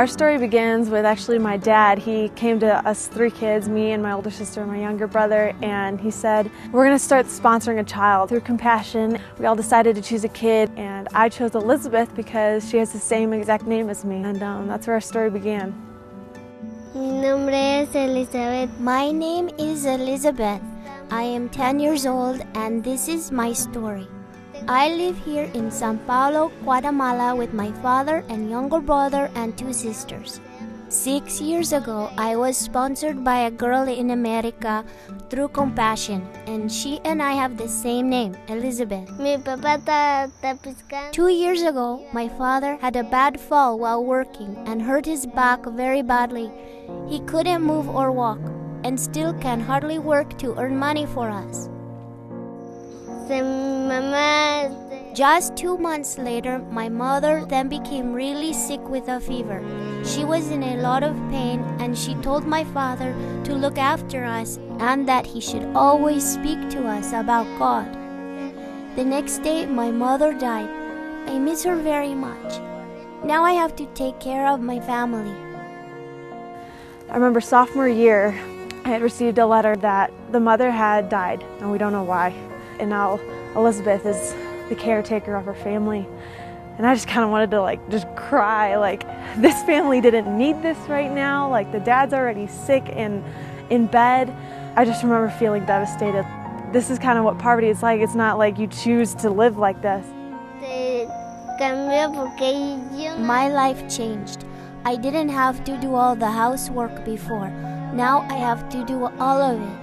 Our story begins with actually my dad. He came to us 3 kids, me and my older sister and my younger brother, and he said, we're going to start sponsoring a child. Through compassion, we all decided to choose a kid, and I chose Elisabeth because she has the same exact name as me, and that's where our story began. Mi nombre es Elisabeth. My name is Elisabeth. I am 10 years old, and this is my story. I live here in São Paulo, Guatemala with my father and younger brother and 2 sisters. 6 years ago, I was sponsored by a girl in America through compassion, and she and I have the same name, Elisabeth. Mi papá está pescando. 2 years ago, my father had a bad fall while working and hurt his back very badly. He couldn't move or walk, and still can hardly work to earn money for us. Just 2 months later, my mother then became really sick with a fever. She was in a lot of pain, and she told my father to look after us and that he should always speak to us about God. The next day, my mother died. I miss her very much. Now I have to take care of my family. I remember sophomore year, I had received a letter that the mother had died, and we don't know why. And now Elisabeth is the caretaker of her family. And I just kind of wanted to just cry, this family didn't need this right now, the dad's already sick and in bed. I just remember feeling devastated. This is kind of what poverty is like. It's not like you choose to live like this. My life changed. I didn't have to do all the housework before. Now I have to do all of it.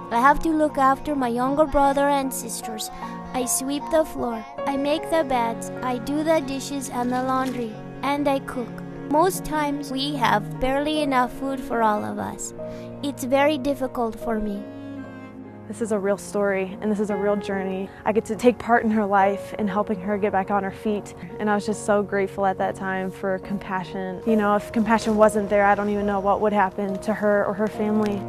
I have to look after my younger brother and sisters. I sweep the floor, I make the beds, I do the dishes and the laundry, and I cook. Most times we have barely enough food for all of us. It's very difficult for me. This is a real story, and this is a real journey. I get to take part in her life and helping her get back on her feet. And I was just so grateful at that time for compassion. You know, if compassion wasn't there, I don't even know what would happen to her or her family.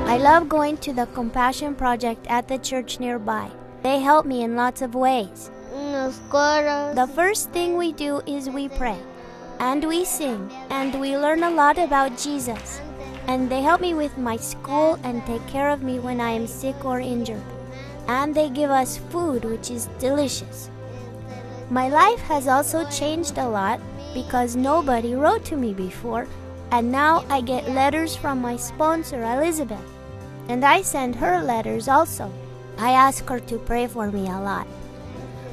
I love going to the Compassion Project at the church nearby. They help me in lots of ways. The first thing we do is we pray, and we sing, and we learn a lot about Jesus. And they help me with my school and take care of me when I am sick or injured. And they give us food, which is delicious. My life has also changed a lot because nobody wrote to me before, and now I get letters from my sponsor, Elisabeth. And I send her letters also. I ask her to pray for me a lot.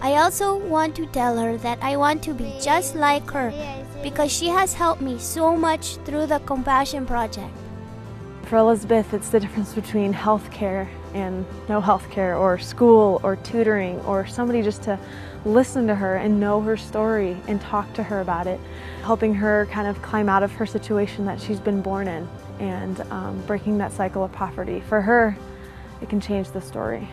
I also want to tell her that I want to be just like her because she has helped me so much through the Compassion Project. For Elisabeth, it's the difference between health care and no health care, or school or tutoring, or somebody just to listen to her and know her story and talk to her about it, helping her kind of climb out of her situation that she's been born in, and breaking that cycle of poverty. For her, it can change the story.